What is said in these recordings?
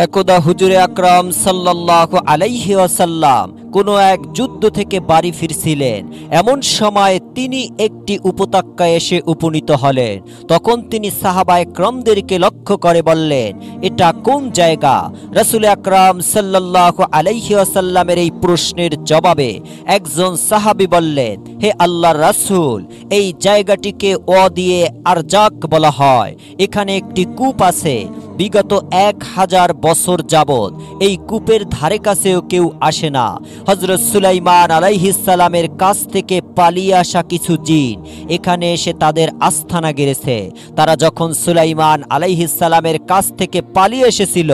একদা হুজুরে আকরাম সাল্লাল্লাহু আলাইহি ওয়াসাল্লাম কোনো এক যুদ্ধ থেকে বাড়ি ফিরছিলেন। এমন সময় তিনি একটি উপত্যকায় এসে উপনীত হলেন। তখন তিনি সাহাবায়ে কেরামদেরকে লক্ষ্য করে বললেন, এটা কোন জায়গা? রাসূল আকরাম সাল্লাল্লাহু আলাইহি ওয়াসাল্লামের এই প্রশ্নের জবাবে একজন সাহাবী বললেন, হে আল্লাহর রাসূল, এই জায়গাটিকে ওয়াদিয়ে আরজাক বলা হয়। এখানে একটি কূপ আছে। বিগত 1000 বছর যাবত এই কূপের ধারে কাছেও কেউ আসে না। হযরত সুলাইমান আলাইহিস সালামের কাছ থেকে পালিয়ে আসা কিছু জিন এখানে এসে তাদের আস্থানা গেড়েছে। তারা যখন সুলাইমান আলাইহিস সালামের কাছ থেকে পালিয়ে এসেছিল,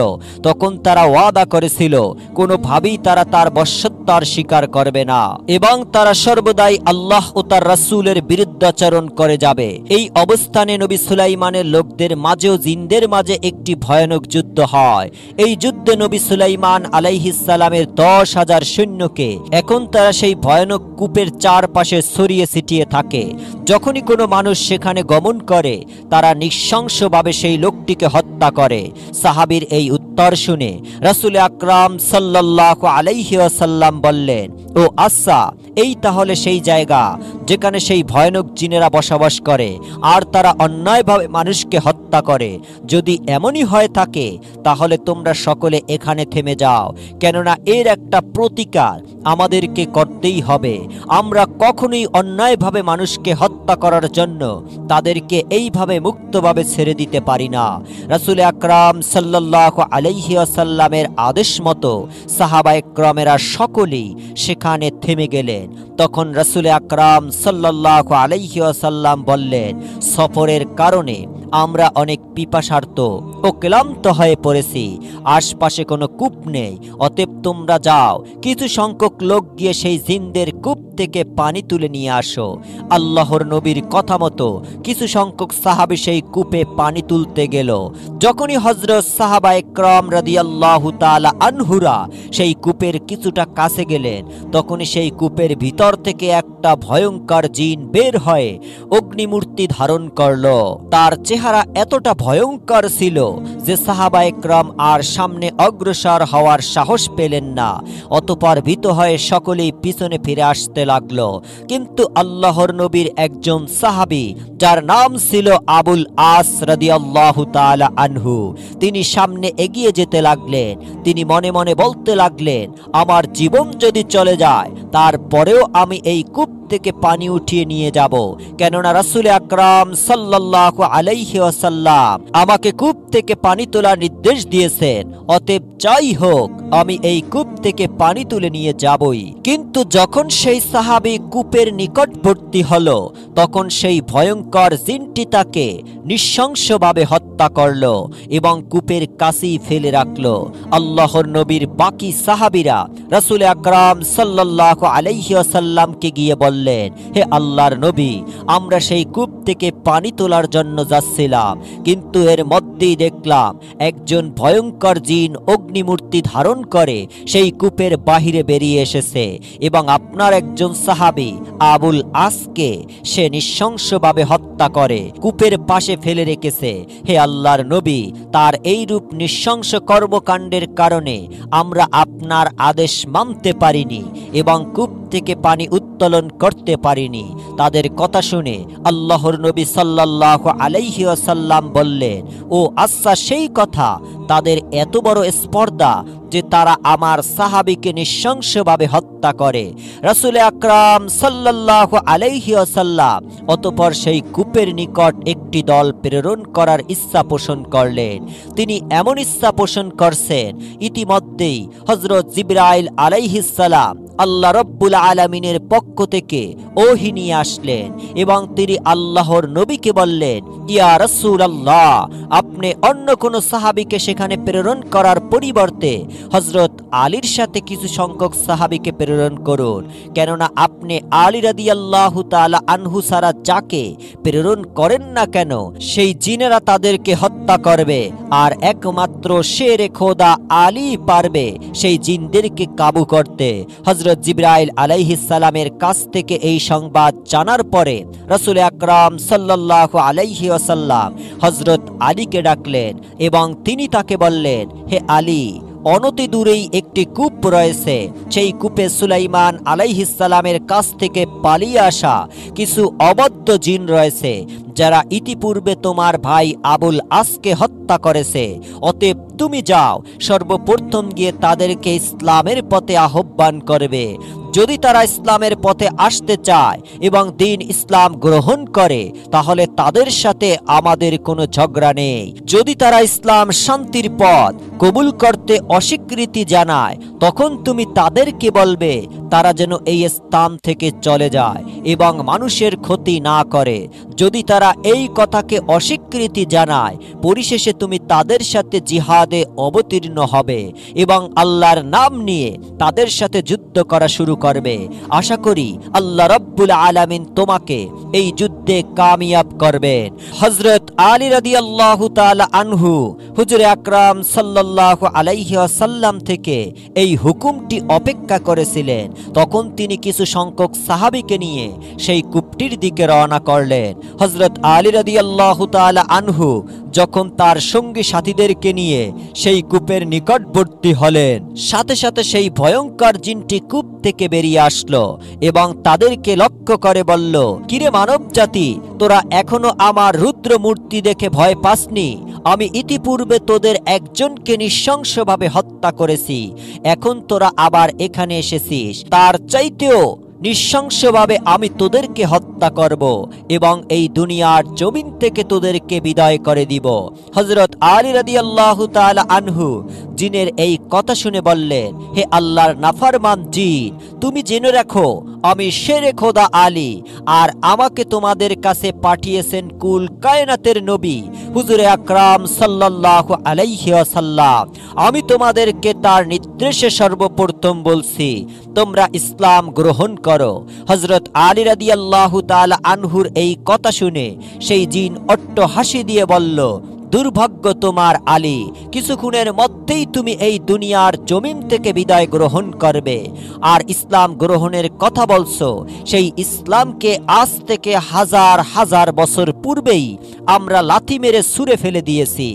তখন তারা ওয়াদা করেছিল কোনোভাবেই তারা তার বশ্যতার স্বীকার করবে না এবং তারা সর্বদাই আল্লাহ ও তার রাসূলের বিরুদ্ধাচরণ করে যাবে। এই অবস্থানে নবী সুলাইমানের লোকদের মাঝেও জিনদের মাঝে একটি ভয়ানক যুদ্ধ হয়। এই যুদ্ধে নবী সুলাইমান আলাইহিস সালামের 10,000 সৈন্যকে এখন তারা সেই ভয়ানক কূপের চারপাশে ছড়িয়ে ছিটিয়ে থাকে। যখনই কোনো মানুষ সেখানে গমন করে, তারা নৃশংসভাবে সেই লোকটিকে হত্যা করে। সাহাবীর এই উত্তর শুনে রাসূল আকরাম সাল্লাল্লাহু আলাইহি ওয়াসাল্লাম বললেন, ও আচ্ছা, এই তাহলে সেই জায়গা যেখানে সেই ভয়ানক জিনেরা বসবাস করে আর তারা অন্যায়ভাবে মানুষকে হত্যা করে। যদি এমনই হয়ে থাকে, তাহলে তোমরা সকলে এখানে থেমে যাও, কেননা এর একটা প্রতিকার আমাদেরকে করতেই হবে। আমরা কখনোই অন্যায়ভাবে মানুষকে হত্যা করার জন্য তাদেরকে এইভাবে মুক্তভাবে ছেড়ে দিতে পারি না। রাসূল আকরাম সাল্লাল্লাহু আলাইহি ওয়াসাল্লামের আদেশ মতো সাহাবায়ে কেরামেরা সকলেই সেখানে থেমে গেলেন। তখন রাসূল আকরাম সাল্লাল্লাহু আলাইহি ওয়াসাল্লাম বললেন, সফরের কারণে আমরা অনেক পিপাসার্ত ও ক্লান্ত হয়ে পড়েছি। আশপাশে কোনো কূপ নেই, অতএব তোমরা যাও, কিছু সংখ্যক লোক গিয়ে সেই জিনদের কূপ থেকে পানি তুলে নিয়ে আসো। আল্লাহর নবীর কথা মতো কিছু সংখ্যক সাহাবী সেই কূপে পানি তুলতে গেল। যখনই হযরত সাহাবায়ে কেরাম রাদিয়াল্লাহু তাআলা আনহুরা সেই কূপের কিছুটা কাছে গেলেন, তখনই সেই কূপের ভিতর থেকে একটা ভয়ঙ্কর জিন বের হয়ে অগ্নিমূর্তি ধারণ করল। তার চেহারা এতটা ভয়ঙ্কর ছিল যে সাহাবায়ে কেরাম আর সামনে অগ্রসর হওয়ার সাহস পেলেন না। অতঃপর ভীত হয়ে সকলেই পিছনে ফিরে আসতে লাগলো। কিন্তু আল্লাহর নবীর একজন সাহাবী, যার নাম ছিল আবুল আস রাদিয়াল্লাহু তাআলা আনহু, তিনি সামনে এগিয়ে যেতে লাগলেন। তিনি মনে মনে বলতে লাগলেন, আমার জীবন যদি চলে যায়, তারপরেও আমি এই কূপ থেকে পানি উঠিয়ে নিয়ে যাব, কেননা রাসূল আকরাম সাল্লাল্লাহু আলাইহি ওয়াসাল্লাম আমাকে কূপ থেকে পানি তোলার নির্দেশ দিয়েছেন। অতএব যাই হোক, আমি এই কূপ থেকে পানি তুলে নিয়ে যাবই। কিন্তু যখন সেই সাহাবী কূপের নিকটবর্তী হলো, তখন সেই ভয়ঙ্কর জিনটি তাকে নৃশংসভাবে হত্যা করল এবং কূপের কাছেই ফেলে রাখল। আল্লাহর নবীর বাকি সাহাবীরা রাসূল আকরাম সাল্লাল্লাহু আলাইহি ওয়াসাল্লামকে গিয়ে বললেন, হে আল্লাহর নবী, আমরা সেই কূপ থেকে পানি তোলার জন্য যাচ্ছিলাম, কিন্তু এর মধ্যেই দেখলাম একজন ভয়ঙ্কর জিন অগ্নিমূর্তি ধারণ করে সেই কূপের বাহিরে বেরিয়ে এসেছে এবং আপনার একজন সাহাবী আবুল আসকে সে নৃশংসভাবে হত্যা করে কূপের পাশে ফেলে রেখেছে। হে আল্লাহর নবী, তার এই রূপ নৃশংস কর্মকাণ্ডের কারণে আমরা আপনার আদেশ মানতে পারিনি এবং কূপ থেকে পানি উত্তোলন করতে পারিনি। তাদের কথা শুনে আল্লাহর নবী সাল্লাল্লাহু আলাইহি ওয়াসাল্লাম বললেন, ও আচ্ছা, সেই কথা, তাদের এত বড় স্পর্ধা যে তারা আমার সাহাবীকে নৃশংসভাবে হত্যা করে। রাসূল আকরাম সাল্লাল্লাহু আলাইহি ওয়াসাল্লাম অতঃপর সেই কূপের নিকট একটি দল প্রেরণ করার ইচ্ছা পোষণ করলেন। তিনি এমন ইচ্ছা পোষণ করছেন, ইতিমধ্যেই হযরত জিবরাইল আলাইহিস সালাম আল্লাহ রব্বুল আলামিনের পক্ষ থেকে ওহী নিয়ে আসলেন এবং তিনি আল্লাহর নবীকে বললেন, ইয়া রাসূলুল্লাহ, আপনি অন্য কোন সাহাবীকে সেখানে প্রেরণ করার পরিবর্তে হযরত আলীর সাথে কিছু সংখ্যক সাহাবীকে প্রেরণ করুন, কেননা আপনি আলী রাদিয়াল্লাহু তাআলা আনহু ছাড়া যাকে প্রেরণ করেন না কেন সেই জিনেরা তাদেরকে হত্যা করবে, আর একমাত্র শেরে খোদা আলী পারবে সেই জিনদেরকে কাবু করতে। হযরত জিবরাইল আলাইহিস সালামের কাছ থেকে এই সংবাদ জানার পরে রাসূল আকরাম সাল্লাল্লাহু আলাইহি ওয়াসাল্লাম হযরত আলীকে ডাকলেন এবং তিনি তাকে বললেন, হে আলী, অনতি দূরেই একটি কূপ রয়েছে। সেই কূপে সুলাইমান আলাইহিস সালামের কাছ থেকে পালিয়ে আসা কিছু অবদ্ধ জিন রয়েছে, যারা ইতিপূর্বে তোমার ভাই আবুল আসকে হত্যা করেছে। অতএব তুমি যাও, সর্বপ্রথম গিয়ে তাদেরকে ইসলামের পথে আহ্বান করবে। যদি তারা ইসলামের পথে আসতে চায় এবং দ্বীন ইসলাম গ্রহণ করে, তাহলে তাদের সাথে আমাদের কোনো ঝগড়া নেই। যদি তারা ইসলাম শান্তির পথ কবুল করতে অস্বীকৃতি জানায়, তখন তুমি তাদেরকে বলবে তারা যেন এই স্থান থেকে চলে যায় এবং মানুষের ক্ষতি না করে। যদি তারা এই কথাকে অস্বীকৃতি জানায়, পরিশেষে তুমি তাদের সাথে জিহাদে অবতীর্ণ হবে এবং আল্লাহর নাম নিয়ে তাদের সাথে যুদ্ধ করা শুরু করবে। আশা করি আল্লাহ রাব্বুল আলামিন তোমাকে এই যুদ্ধে কামিয়াব করবেন। হযরত আলী রাদিয়াল্লাহু তাআলা আনহু হুজুরে আকরাম সাল্লাল্লাহু আলাইহি ওয়াসাল্লাম থেকে এই হুকুমটি অপেক্ষা করেছিলেন। তখন তিনি কিছু সংখ্যক সাহাবীকে নিয়ে সেই কূপটির দিকে রওনা করলেন। হযরত আলী রাদিয়াল্লাহু তাআলা আনহু যখন তার সঙ্গী সাথীদেরকে নিয়ে সেই কূপের নিকটবর্তী হলেন, সাথে সাথে সেই ভয়ঙ্কর জিনটি কূপ থেকে বেরিয়ে আসলো এবং তাদেরকে লক্ষ্য করে বলল, কিরে মানব জাতি, তোরা এখনো আমার রুদ্র মূর্তি দেখে ভয় পাসনি? আমি ইতিপূর্বে তোদের একজনকে নৃশংসভাবে হত্যা করেছি, এখন তোরা আবার এখানে এসেছিস। তার চাইতেও নৃশংসভাবে আমি তোদেরকে হত্যা করব এবং এই দুনিয়ার জমিন থেকে তোদেরকে বিদায় করে দিব। হযরত আলী রাদিয়াল্লাহু তাআলা আনহু জিনের এই কথা শুনে বললেন, হে আল্লাহর নাফরমান জিন, তুমি জেনে রাখো আমি শেরে খোদা আলী, আর আমাকে তোমাদের কাছে পাঠিয়েছেন কুল কায়নাতের নবী হুজুরে আকরাম সাল্লাল্লাহু আলাইহি ওয়াসাল্লাম। আমি তোমাদেরকে তার নির্দেশে সর্বপ্রথম বলছি, তোমরা ইসলাম গ্রহণ করো। হযরত আলী রাদিয়াল্লাহু তাআলা আনহুর এই কথা শুনে সেই জিন অট্ট হাসি দিয়ে বলল, দুর্ভাগ্য তোমার আলী, কিছুক্ষণের মধ্যেই তুমি এই দুনিয়ার জমিন থেকে বিদায় গ্রহণ করবে। আর ইসলাম গ্রহণের কথা বলছো, সেই ইসলামকে আজ থেকে হাজার হাজার বছর পূর্বেই আমরা লাথি মেরে ছুঁড়ে ফেলে দিয়েছি।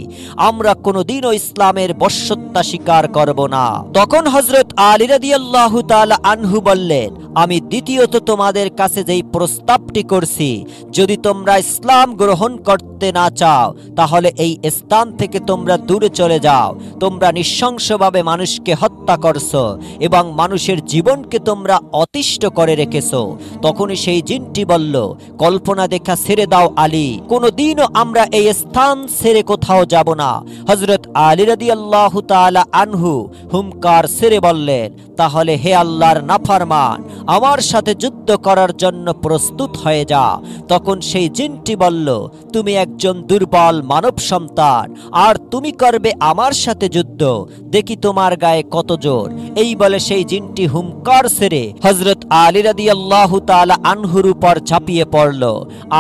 আমরা কোনোদিনও ইসলামের বশ্যতা স্বীকার করব না। তখন হযরত আলী রাদিয়াল্লাহু তাআলা আনহু বললেন, আমি দ্বিতীয়ত তোমাদের কাছে যেই প্রস্তাবটি করছি, যদি তোমরা ইসলাম গ্রহণ করতে না চাও, তাহলে এই স্থান থেকে তোমরা দূরে চলে যাও। তোমরা নৃশংসভাবে মানুষকে হত্যা করছো এবং মানুষের জীবনকে তোমরা অতিষ্ঠ করে রেখেছো। তখনই সেই জিনটি বলল, কল্পনা দেখা ছেড়ে দাও আলী, কোনোদিনও আমরা এই স্থান ছেড়ে কোথাও যাব না। হযরত আলী রাদিয়াল্লাহু তাআলা আনহু হুমকার ছেড়ে বললেন, তাহলে হে আল্লাহর নাফরমান, আমার সাথে যুদ্ধ করার জন্য প্রস্তুত হয়ে যা। তখন সেই জিনটি বলল, তুমি একজন দুর্বল মানব সন্তান, আর তুমি করবে আমার সাথে যুদ্ধ, দেখি তোমার গায়ে কত জোর। এই বলে সেই জিনটি হুমকার ছেড়ে হযরত আলী রাদিয়াল্লাহু তাআলা আনহুর উপর ঝাঁপিয়ে পড়ল।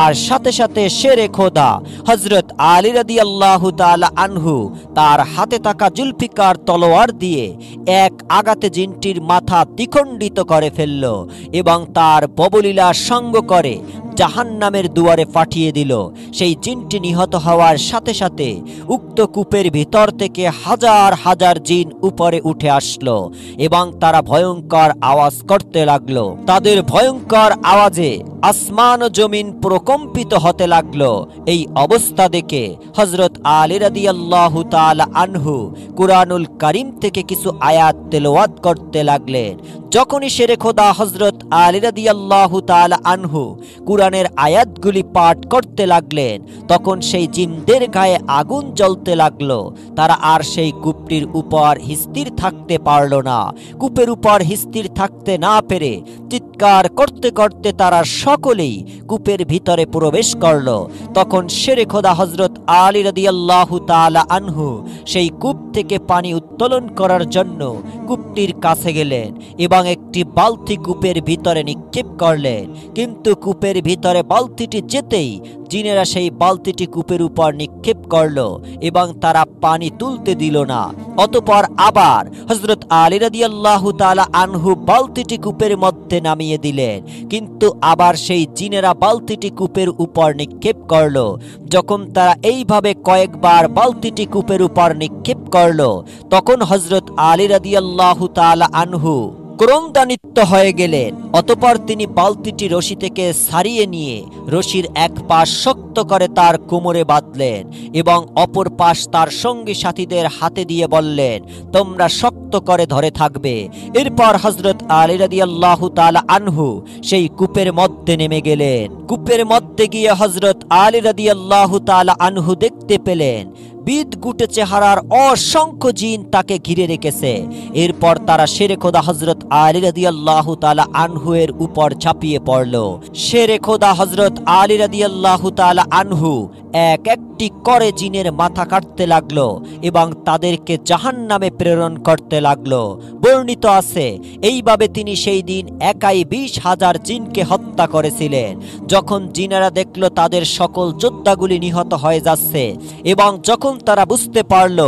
আর সাথে সাথে শেরে খোদা হযরত আলী রাদিয়াল্লাহু তাআলা আনহু তার হাতে থাকা জুলফিকার তলোয়ার দিয়ে এক আঘাতে জিনটির মাথা দ্বিখণ্ডিত করে ফেলল এবং তার ববলীলা সঙ্গ করে জাহান্নামের দুয়ারে পাঠিয়ে দিল। সেই জিনটি নিহত হওয়ার সাথে সাথে উক্ত কূপের ভিতর থেকে হাজার হাজার জিন উপরে উঠে আসলো এবং তারা ভয়ঙ্কর আওয়াজ করতে লাগলো। তাদের ভয়ঙ্কর আওয়াজে আসমান ও জমিন প্রকম্পিত হতে লাগলো। এই অবস্থা দেখে হযরত আলী রাদিয়াল্লাহু তাআলা আনহু কুরআনুল কারীম থেকে কিছু আয়াত তেলাওয়াত করতে লাগলেন, যখনই শেরে খোদা হযরত আলী রাদিয়াল্লাহু তাআলা আনহু কুরআনের আয়াতগুলি পাঠ করতে লাগলেন, তখন সেই জিনদের গায়ে আগুন জ্বলতে লাগলো। তারা আর সেই কূপটির উপর স্থির থাকতে পারল না। কূপের উপর স্থির থাকতে না পেরে চিৎকার করতে করতে তারা সকলেই কূপের ভিতরে প্রবেশ করল। তখন শেরে খোদা হযরত আলী রাদিয়াল্লাহু তাআলা আনহু সেই কূপ থেকে পানি উত্তোলন করার জন্য কূপটির কাছে গেলেন এবং একটি বালতি কূপের ভিতরে নিক্ষেপ করলেন। কিন্তু কূপের ভিতরে বালতিটি যেতেই জিনেরা সেই বালতিটি কূপের উপর নিক্ষেপ করল এবং তারা পানি তুলতে দিল না। অতঃপর আবার হযরত আলী রাদিয়াল্লাহু তাআলা আনহু বালতিটি কূপের মধ্যে নামিয়ে দিলেন, কিন্তু আবার সেই জিনেরা বালতিটি কূপের উপর নিক্ষেপ করল। যখন তারা এইভাবে কয়েকবার বালতিটি কূপের উপর নিক্ষেপ করল, তখন হযরত আলী রাদিয়াল্লাহু তাআলা আনহু ক্রোধান্বিত হয়ে গেলেন। অতঃপর তিনি বালতিটি রশি থেকে ছাড়িয়ে নিয়ে রশির এক পাশ শক্ত করে তার কোমরে বাঁধলেন এবং অপর পাশ তার সঙ্গী সাথীদের হাতে দিয়ে বললেন, তোমরা শক্ত করে ধরে থাকবে। এরপর হযরত আলী রাদিয়াল্লাহু তাআলা আনহু সেই কূপের মধ্যে নেমে গেলেন। কূপের মধ্যে গিয়ে হযরত আলী রাদিয়াল্লাহু তাআলা আনহু দেখতে পেলেন বিদগুটে চেহারার অসংখ্য জিন তাকে ঘিরে রেখেছে। এরপর তারা শেরে খোদা হযরত আলী রাদিয়াল্লাহু তাআলা আনহু এর উপর ঝাঁপিয়ে পড়ল। শেরে খোদা হযরত আলী রাদিয়াল্লাহু তাআলা আনহু এক একটি করে জিনের মাথা কাটতে লাগলো এবং তাদেরকে জাহান্নামে প্রেরণ করতে লাগলো। বর্ণিত আছে এইভাবে তিনি সেই দিন একাই 20,000 জিনকে হত্যা করেছিলেন। যখন জিনেরা দেখলো তাদের সকল যোদ্ধাগুলি নিহত হয়ে যাচ্ছে এবং যখন তারা বুঝতে পারল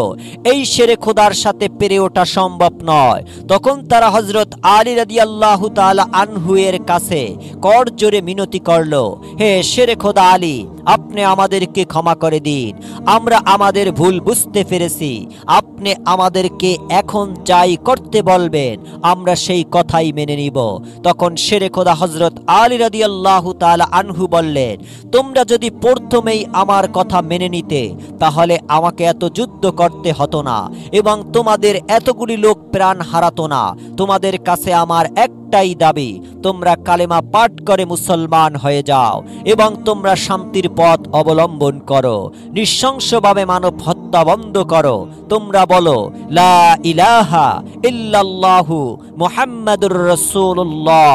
এই শেরে খোদার সাথে পেরে ওঠা সম্ভব নয়, তখন তারা হযরত আলী রাদিয়াল্লাহু তাআলা আনহু এর কাছে করজোড়ে মিনতি করল, হে শেরে খোদা আলী, আপনি আমাদেরকে ক্ষমা করে দিন। আমরা আমাদের ভুল বুঝতে পেরেছি। আপনি আমাদেরকে এখন যাই করতে বলবেন আমরা সেই কথাই মেনে নিব। তখন শেরে খোদা হযরত আলী রাদিয়াল্লাহু তাআলা আনহু বললেন, তোমরা যদি প্রথমেই আমার কথা মেনে নিতে তাহলে আমাকে এত যুদ্ধ করতে হতো না এবং তোমাদের এতগুলি লোক প্রাণ হারাতো না। তোমাদের কাছে আমার একটাই দাবি, তোমরা কালেমা পাঠ করে মুসলমান হয়ে যাও এবং তোমরা শান্তির পথ অবলম্বন করো, নৃশংসভাবে মানব হত্যা বন্ধ করো। তোমরা বলো লা ইলাহা ইল্লাল্লাহু মুহাম্মাদুর রাসূলুল্লাহ।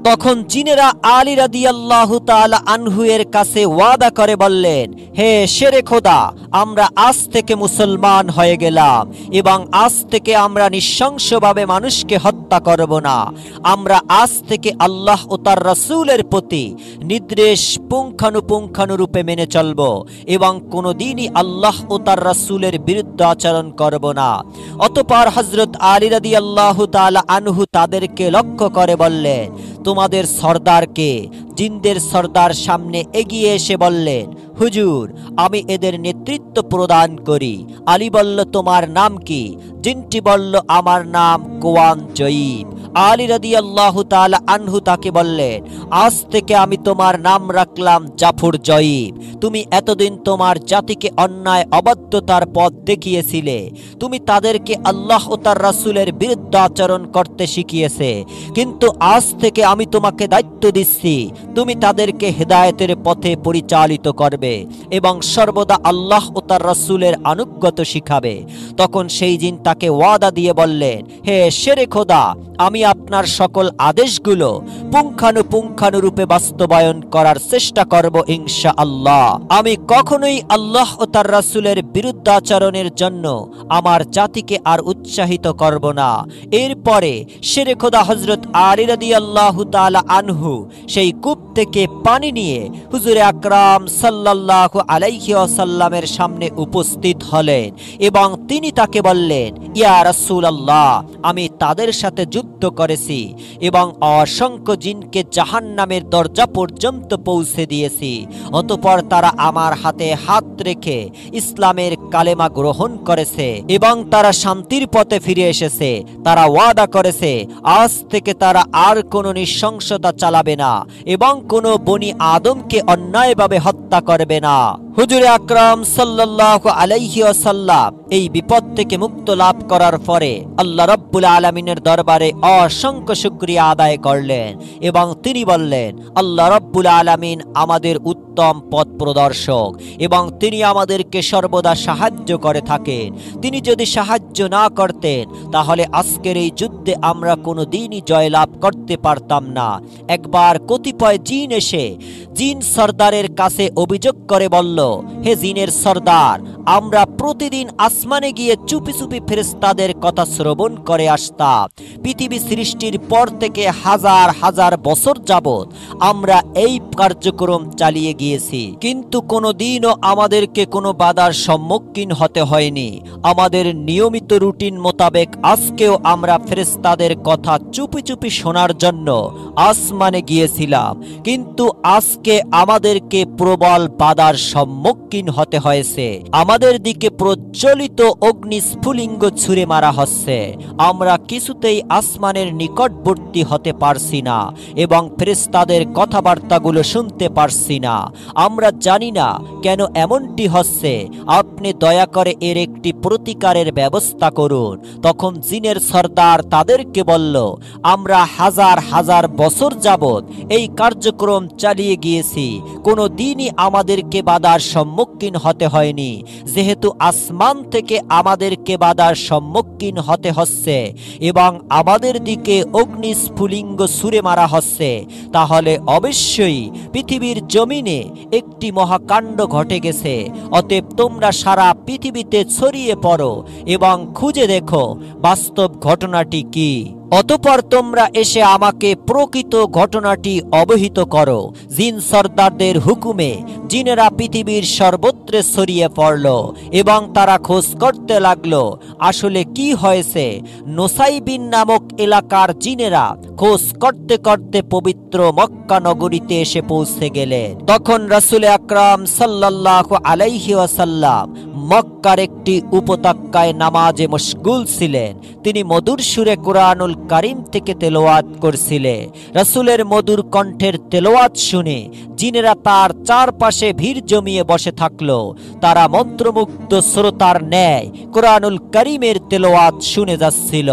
তখন জিনেরা আলী রাদিয়াল্লাহু তাআলা আনহু এর কাছে ওয়াদা করে বললেন, হে শেরে খোদা, আমরা আজ থেকে মুসলমান হয়ে গেলাম এবং আজ থেকে আমরা নৃশংসভাবে মানুষকে হত্যা করব না। আমরা আজ থেকে আল্লাহ ও তার রাসূলের প্রতি নির্দেশ পুঙ্খানুপুঙ্খানুরূপে মেনে চলব এবং কোনোদিনই আল্লাহ ও তার রাসূলের বিরুদ্ধে আচরণ করব না। অতঃপর হযরত আলী রাদিয়াল্লাহু তাআলা আনহু তাদেরকে লক্ষ্য করে বললেন, তোমাদের সর্দারকে? জিনদের সর্দার সামনে এগিয়ে এসে বললেন, হুজুর, আমি এদের নেতৃত্ব প্রদান করি। আলী বলল, তোমার নাম কি? জিনটি বলল, আমার নাম কোয়ান জয়ীব। আলী রাদিয়াল্লাহু তাআলা আনহু তাকে বললেন, আজ থেকে আমি তোমার নাম রাখলাম জাফর জয়ীব। তুমি এতদিন তোমার জাতিকে অন্যায় অবাধ্যতার পথ দেখিয়েছিলে। তুমি তাদেরকে আল্লাহ ও তার রাসূলের বিরুদ্ধে আচরণ করতে শিখিয়েছে, কিন্তু আজ থেকে আমি তোমাকে দায়িত্ব দিচ্ছি, তুমি তাদেরকে হেদায়েতের পথে পরিচালিত করবে এবং সর্বদা আল্লাহ ও তার রাসূলের আনুগত্য শিখাবে। তখন সেই জিন তাকে ওয়াদা দিয়ে বললেন, হে শেরে খোদা, আমি আপনার সকল আদেশগুলো পুঙ্খানুপুঙ্খানুরূপে বাস্তবায়ন করার চেষ্টা করব ইনশাআল্লাহ। আমি কখনোই আল্লাহ ও তার রাসূলের বিরুদ্ধাচরণের জন্য আমার জাতিকে আর উৎসাহিত করব না। এরপরে শেরে খোদা হযরত আলী রাদিয়াল্লাহু তাআলা আনহু সেই কূপ থেকে পানি নিয়ে হুজুরে আকরাম সাল্লাল্লাহু আলাইহি ওয়াসাল্লামের সামনে উপস্থিত হলেন এবং তিনি তাকে বললেন, ইয়া রাসূলুল্লাহ, আমি তাদের সাথে যুদ্ধ করেছি এবং অসংখ্য জিনকে জাহান্নামের দরজা পর্যন্ত পৌঁছে দিয়েছি। অতঃপর তারা আমার হাতে হাত রেখে ইসলামের কালেমা গ্রহণ করেছে এবং তারা শান্তির পথে ফিরে এসেছে। তারা ওয়াদা করেছে আজ থেকে তারা আর কোনো নৃশংসতা চালাবে না এবং কোনো বনি আদমকে অন্যায়ভাবে হত্যা করবে না। হুজুরে আকরাম সাল্লাল্লাহু আলাইহি ওয়াসাল্লাম এই বিপদ থেকে মুক্ত লাভ করার পরে আল্লাহ রাব্বুল আলামিনের দরবারে অসংখ্য শুকরিয়া আদায় করলেন এবং তিনি বললেন, আল্লাহ রাব্বুল আলামিন আমাদের উত্তম পথ প্রদর্শক এবং তিনি আমাদেরকে সর্বদা সাহায্য করে থাকেন। তিনি যদি সাহায্য না করতেন তাহলে আজকের এই যুদ্ধে আমরা কোনো দিনই জয়লাভ করতে পারতাম না। একবার কতিপয় জিন এসে জিন সর্দারের কাছে অভিযোগ করে বলল, হে জিনের সর্দার, আমরা প্রতিদিন আসমানে গিয়ে চুপি চুপি ফেরেশতাদের কথা শ্রবণ করে আসতাম। পৃথিবী সৃষ্টির পর থেকে হাজার হাজার বছর যাবত আমরা এই কার্যক্রম চালিয়ে গিয়েছি, কিন্তু কোনো দিনও আমাদেরকে কোনো বাধার সম্মুখীন হতে হয়নি। আমাদের নিয়মিত রুটিন মোতাবেক আজকেও আমরা ফেরেশতাদের কথা চুপি চুপি শোনার জন্য আসমানে গিয়েছিলাম, কিন্তু আজকে আমাদেরকে প্রবল বাধার সম্মুখীন হতে হয়েছে। আমাদের দিকে প্রজ্বলিত অগ্নিস্ফুলিঙ্গ ছুঁড়ে মারা হচ্ছে। আমরা কিছুতেই আসমানের নিকটবর্তী হতে পারছি না এবং ফেরেশতাদের কথাবার্তাগুলো শুনতে পারছি না। আমরা জানি না কেন এমনটি হচ্ছে। আপনি দয়া করে এর একটি প্রতিকারের ব্যবস্থা করুন। তখন জিনের সর্দার তাদেরকে বলল, আমরা হাজার হাজার বছর যাবত এই কার্যক্রম চালিয়ে গিয়েছি, কোনো দিনই আমাদেরকে বাধার সম্মুখীন হতে হয়নি। যেহেতু আসমান থেকে আমাদেরকে বাধার সম্মুখীন হতে হচ্ছে এবং আমাদের দিকে অগ্নিস্ফুলিঙ্গ ছুঁড়ে মারা হচ্ছে, তাহলে অবশ্যই পৃথিবীর জমিনে একটি মহাকাণ্ড ঘটে গেছে। অতএব তোমরা সারা পৃথিবীতে ছড়িয়ে পড়ো এবং খুঁজে দেখো বাস্তব ঘটনাটি কি। অতঃপর তোমরা এসে আমাকে প্রকৃত ঘটনাটি অবহিত করো। জিন সর্দারদের হুকুমে জিনেরা পৃথিবীর সর্বত্রে ছড়িয়ে পড়ল এবং তারা খোঁজ করতে লাগলো আসলে কি হয়েছে। নোসাইবিন নামক এলাকার জিনেরা খোঁজ করতে করতে পবিত্র মক্কা নগরীতে এসে পৌঁছে গেলেন। তখন রাসূল আকরাম সাল্লাল্লাহু আলাইহি ওয়াসাল্লাম মক্কার একটি উপত্যকায় নামাজে মশগুল ছিলেন। তিনি মধুর সুরে কুরআনুল কারীম থেকে তেলাওয়াত করছিলেন। রাসূলের মধুর কণ্ঠের তেলাওয়াত শুনে জিনেরা তার চারপাশে ভিড় জমিয়ে বসে থাকলো। তারা মন্ত্রমুগ্ধ শ্রোতার ন্যায় কুরআনুল কারীমের তেলাওয়াত শুনে যাচ্ছিল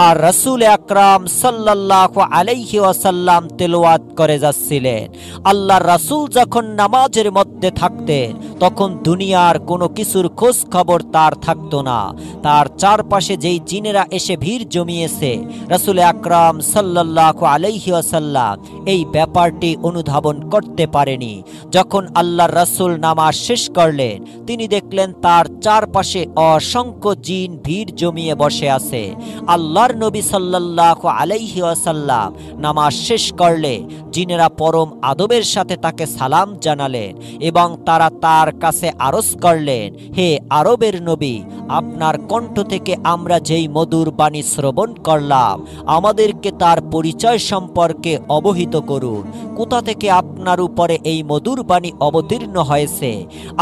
আর রাসূল আকরাম সাল্লাল্লাহু আলাইহি ওয়াসাল্লাম তেলাওয়াত করে যাচ্ছিলেন। আল্লাহর রাসূল যখন নামাজের মধ্যে থাকতেন তখন দুনিয়ার কোনো কিছুর খোঁজ খবর তার থাকতো না। তার চারপাশে যেই জিনেরা এসে ভিড় জমিয়েছে, রাসূল আকরাম সাল্লাল্লাহু আলাইহি ওয়াসাল্লাম এই ব্যাপারটি অনুধাবন করতে পারেনি। যখন আল্লাহর রাসূল নামাজ শেষ করলেন, তিনি দেখলেন তার চারপাশে অসংখ্য জিন ভিড় জমিয়ে বসে আছে। আল্লাহর নবী সাল্লাল্লাহু আলাইহি ওয়াসাল্লাম নামাজ শেষ করলে জিনেরা পরম আদবের সাথে তাকে সালাম জানালেন এবং তারা তার কাছে আরজ করলেন, হে আরবের নবী, আপনার কণ্ঠ থেকে আমরা যেই মধুর বাণী শ্রবণ করলাম, আমাদেরকে তার পরিচয় সম্পর্কে অবহিত করুন। কোথা থেকে আপনার উপরে এই মধুর বাণী অবতীর্ণ হয়েছে?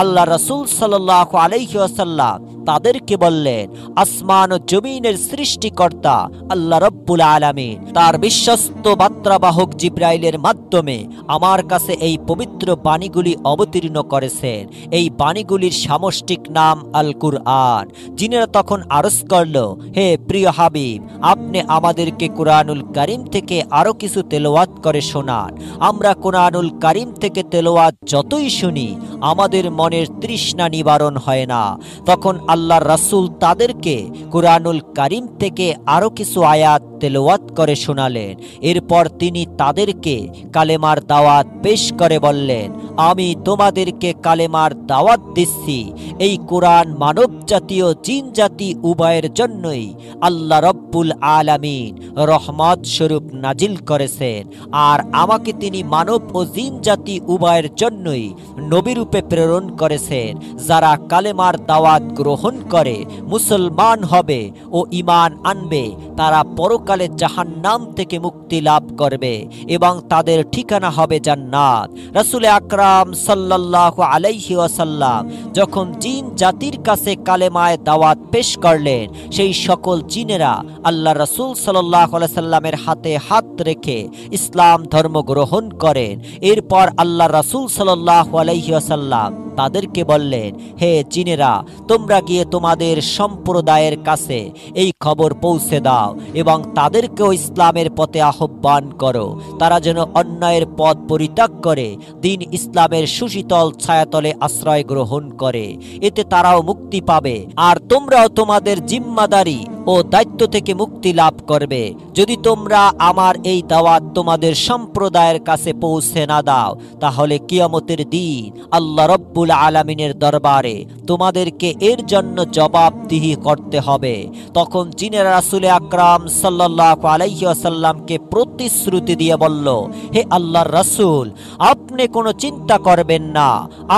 আল্লাহ রাসূল সাল্লাল্লাহু আলাইহি ওয়াসাল্লাম তাদেরকে বললেন, আসমান ও জমিনের সৃষ্টিকর্তা আল্লাহ রাব্বুল আলামিন তার বিশ্বস্ত বার্তাবাহক জিবরাইলের মাধ্যমে আমার কাছে এই পবিত্র বাণীগুলি অবতীর্ণ করেছেন। এই বাণীগুলির সামষ্টিক নাম আল কুরআন। জিনেরা তখন আরজ করল, হে প্রিয় হাবিব, আপনি আমাদেরকে কুরআনুল কারীম থেকে আরো কিছু তেলাওয়াত করে শোনান। আমরা কুরআনুল কারীম থেকে তেলাওয়াত যতই শুনি আমাদের মনের তৃষ্ণা নিবারণ হয় না। তখন আল্লাহর রাসূল তাদেরকে কুরআনুল কারীম থেকে আরো কিছু আয়াত তেলাওয়াত করে শোনালেন। এরপর তিনি তাদেরকে কালেমার দাওয়াত পেশ করে বললেন, আমি তোমাদেরকে কালেমার দাওয়াত দিচ্ছি। এই কোরআন মানব জাতীয় জিন জাতি উভয়ের জন্যই আল্লাহ রব্বুল আলামিন রহমত স্বরূপ নাজিল করেছেন, আর আমাকে তিনি মানব ও জিন জাতি উভয়ের জন্যই নবীরূপে প্রেরণ করেছেন। যারা কালেমার দাওয়াত গ্রহণ করে মুসলমান হবে ও ঈমান আনবে, তারা পরকালে জাহান্নাম থেকে মুক্তি লাভ করবে এবং তাদের ঠিকানা হবে জান্নাত। রাসূল আকরাম সাল্লাল্লাহু আলাইহি ওয়াসাল্লাম যখন জিন জাতির কাছে কালেমায় দাওয়াত পেশ করলেন, সেই সকল জিনেরা আল্লাহ রাসূল সাল্লাল্লাহু আলাইহি সাল্লামের হাতে হাত রেখে ইসলাম ধর্ম গ্রহণ করেন। এরপর আল্লাহ রাসূল সাল্লাল্লাহু আলাইহি ওয়াসাল্লাম তাদেরকে বললেন, হে জিনেরা, তোমরা গিয়ে তোমাদের সম্প্রদায়ের কাছে এই খবর পৌঁছে দাও এবং তাদেরকেও ইসলামের পথে আহ্বান করো, তারা যেন অন্যায়ের পথ পরিত্যাগ করে দিন ইসলামের সুশীতল ছায়াতলে আশ্রয় গ্রহণ করে, এতে তারাও মুক্তি পাবে আর তোমরাও তোমাদের জিম্মাদারি ও দায়িত্ব থেকে মুক্তি লাভ করবে। যদি তোমরা আমার এই দাওয়াত তোমাদের সম্প্রদায়ের কাছে পৌঁছে না দাও, তাহলে কিয়ামতের দিন আল্লাহ রব্বুল আলামিনের দরবারে তোমাদেরকে এর জন্য জবাবদিহি করতে হবে। তখন জিনেরা রাসূল আকরাম সাল্লাল্লাহু আলাইহি ওয়াসাল্লামকে প্রতিশ্রুতি দিয়ে বলল, হে আল্লাহর রাসূল, আপনি কোনো চিন্তা করবেন না,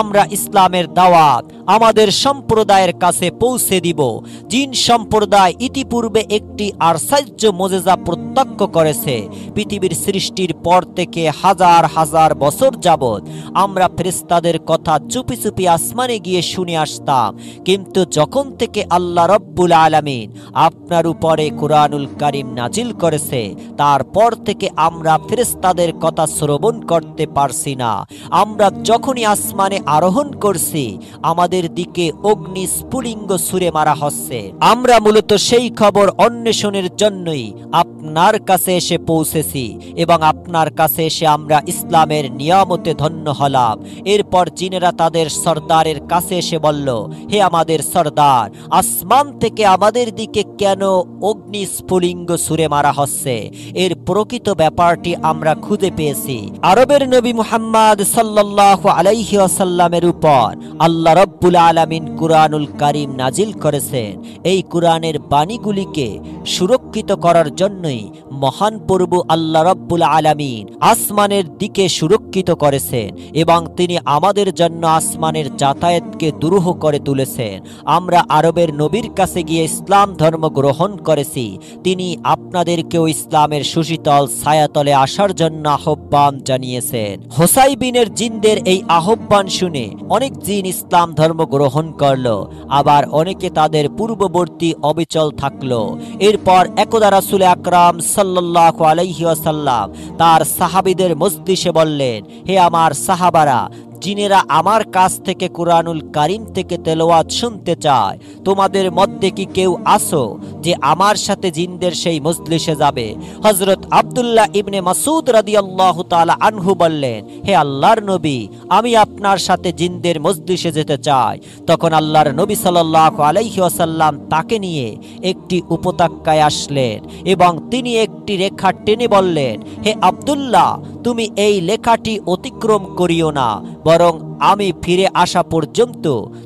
আমরা ইসলামের দাওয়াত আমাদের সম্প্রদায়ের কাছে পৌঁছে দিব। জিন সম্প্রদায় ইতিপূর্বে একটি আশ্চর্য মুজিজা প্রত্যক্ষ করেছে। পৃথিবীর সৃষ্টির পর থেকে হাজার হাজার বছর যাবৎ আমরা ফেরেশতাদের কথা চুপি চুপি আসমানে গিয়ে শুনে আসতাম, কিন্তু যখন থেকে আল্লাহ রব্বুল আলামিন আপনার উপরে কুরআনুল কারীম নাজিল করেছে, তারপর থেকে আমরা ফেরেশতাদের কথা শ্রবণ করতে পারছি না। আমরা যখনই আসমানে আরোহণ করছি, আমাদের দিকে অগ্নি স্ফুলিঙ্গ ছুঁড়ে মারা হচ্ছে। আমরা মূলত সেই খবর অন্বেষণের জন্যই আপনার কাছে এসে পৌঁছেছি এবং আপনার কাছে এসে আমরা ইসলামের নিয়ামতে ধন্য হলাম। এরপর জিনেরা তাদের সর্দারের কাছে এসে বলল, হে আমাদের সর্দার, আসমান থেকে আমাদের দিকে কেন অগ্নি স্ফুলিঙ্গ ছুঁড়ে মারা হচ্ছে? এর প্রকৃত ব্যাপারটি আমরা খুঁজে পেয়েছি। আরবের নবী মুহাম্মদ সাল্লাল্লাহু আলাইহি ওয়াসাল্লামের উপর আল্লাহ রব্বুল আলামিন কুরআনুল কারীম নাজিল করেছেন। এই কুরআনের বাণীগুলিকে সুরক্ষিত করার জন্যই মহান প্রভু আল্লাহ রব্বুল আলামিন আসমানের দিকে সুরক্ষিত করেছেন এবং তিনি আমাদের জন্য আসমানের যাতায়াতকে দুরূহ করে তুলেছেন। আমরা আরবের নবীর কাছে গিয়ে ইসলাম ধর্ম গ্রহণ করেছি। তিনি আপনাদেরকেও ইসলামের সুশীতল ছায়াতলে আসার জন্য আহ্বান জানিয়েছেন। হোসাইবিনের জিনদের এই আহ্বান শুনে অনেক জিন ইসলাম ধর্ম গ্রহণ করলো, আবার অনেকে তাদের পূর্ববর্তী অবিচল থাকলো। এরপর একদা রাসূল আকরাম সাল্লাল্লাহু আলাইহি ওয়াসাল্লাম তার সাহাবীদের মজলিসে বললেন, হে আমার সাহাবারা, জিনেরা আমার কাছ থেকে কুরআনুল কারীম থেকে তেলাওয়াত শুনতে চায়। তোমাদের মধ্যে কি কেউ আসো যে আমার সাথে জিনদের সেই মজলিসে যাবে? হযরত আব্দুল্লাহ ইবনে মাসউদ রাদিয়াল্লাহু তাআলা আনহু বললেন, হে আল্লাহর নবী, আমি আপনার সাথে জিনদের মজলিসে যেতে চাই। তখন আল্লাহর নবী সাল্লাল্লাহু আলাইহি ওয়াসাল্লাম তাকে নিয়ে একটি উপত্যকায় আসলেন এবং তিনি একটি রেখা টেনে বললেন, হে আব্দুল্লাহ, তুমি এই লেখাটি অতিক্রম করিও না, বরং আমি ফিরে আসা পর্যন্ত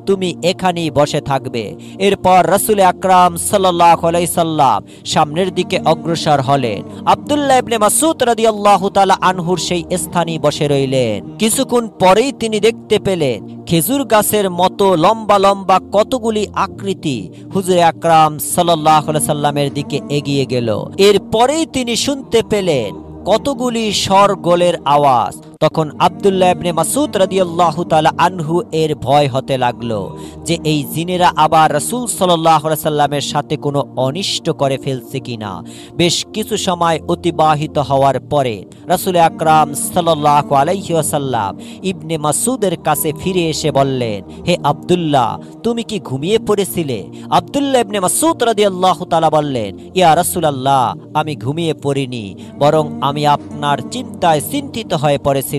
তুমি এখানেই বসে থাকবে। এরপর রাসূল আকরাম সাল্লাল্লাহু আলাইহি সাল্লাম সামনের দিকে অগ্রসর হলেন। আব্দুল্লাহ ইবনে মাসউদ রাদিয়াল্লাহু তাআলা আনহুর সেই স্থানে বসে রইলেন। কিছুক্ষণ পরেই তিনি দেখতে পেলেন খেজুর গাছের মতো লম্বা লম্বা কতগুলি আকৃতি হুজুর আকরাম সাল্লাল্লাহু আলাইহি সাল্লামের দিকে এগিয়ে গেল। এরপরেই তিনি শুনতে পেলেন কতগুলি শরগোলের আওয়াজ। তখন আব্দুল্লাহ ইবনে মাসউদ রাদিয়াল্লাহু তাআলা আনহু এর ভয় হতে লাগলো যে এই জিনেরা আবার রাসূল সাল্লাল্লাহু আলাইহি সাল্লামের সাথে কোনো অনিষ্ট করে ফেলছে কিনা। বেশ কিছু সময় অতিবাহিত হওয়ার পরে রাসূল আকরাম সাল্লাল্লাহু আলাইহি ওয়াসাল্লাম ইবনে মাসউদের কাছে ফিরে এসে বললেন, হে আব্দুল্লাহ, তুমি কি ঘুমিয়ে পড়েছিলে? আব্দুল্লাহ ইবনে মাসউদ রাদিয়াল্লাহু তাআলা বললেন, ইয়া রাসূলুল্লাহ, আমি ঘুমিয়ে পড়িনি, বরং আমি আপনার চিন্তায় চিন্তিত হয়ে পড়েছি।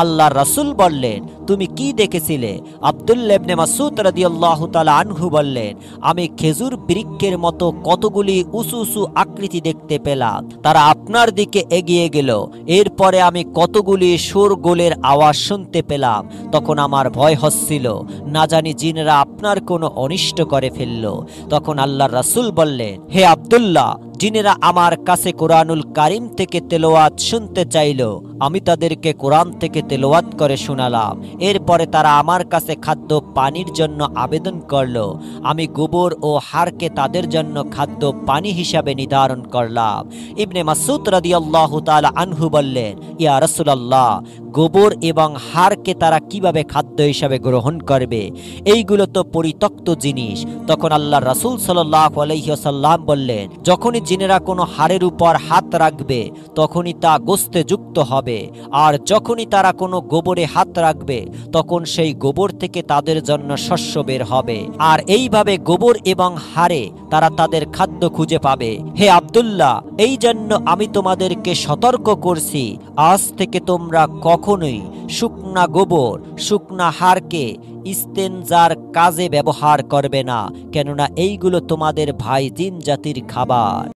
আল্লাহর রাসূল বললেন, তুমি কি দেখেছিলে? আব্দুল্লাহ ইবনে মাসউদ রাদিয়াল্লাহু তাআলা আনহু বললেন, আমি খেজুর বৃক্ষের মতো কতগুলি উঁচু উঁচু আকৃতি দেখতে পেলাম, তারা আপনার দিকে এগিয়ে গেল। এরপরে আমি কতগুলি শোরগোলের আওয়াজ শুনতে পেলাম। তখন আমার ভয় হচ্ছিল, না জানি জিনেরা আপনার কোনো অনিষ্ট করে ফেলল। তখন আল্লাহর রাসূল বললেন, হে আব্দুল্লাহ, জিনেরা আমার কাছে কুরআনুল কারীম থেকে তেলাওয়াত শুনতে চাইল, আমি তাদেরকে কোরআন থেকে তেলাওয়াত করে শোনালাম। এরপরে তারা আমার কাছে খাদ্য পানির জন্য আবেদন করল। আমি গোবর ও হাড়কে তাদের জন্য খাদ্য পানি হিসাবে নির্ধারণ করলাম। ইবনে মাসউদ রাদিয়াল্লাহু তাআলা আনহু বললেন, ইয়া রাসূলুল্লাহ, গোবর এবং হাড়কে তারা কিভাবে খাদ্য হিসাবে গ্রহণ করবে? এইগুলো তো পরিত্যক্ত জিনিস। তখন আল্লাহর রাসূল সাল্লাল্লাহু আলাইহি ওয়াসাল্লাম বললেন, যখনই জিনেরা কোনো হাড়ের উপর হাত রাখবে, তখনই তা গোস্তে যুক্ত হবে। হবে। আর যখনই তারা কোনো গোবরে হাত রাখবে তখন সেই গোবর থেকে তাদের জন্য শস্য বের হবে। আর এইভাবে গোবর এবং হাড়ে তারা তাদের খাদ্য খুঁজে পাবে। হে আব্দুল্লাহ, এই জন্য আমি তোমাদেরকে সতর্ক করছি, আজ থেকে তোমরা কখনোই শুকনা গোবর, শুকনা হাড়কে ইস্তেনজার কাজে ব্যবহার করবে না, কেননা এইগুলো তোমাদের ভাই জিন জাতির খাবার।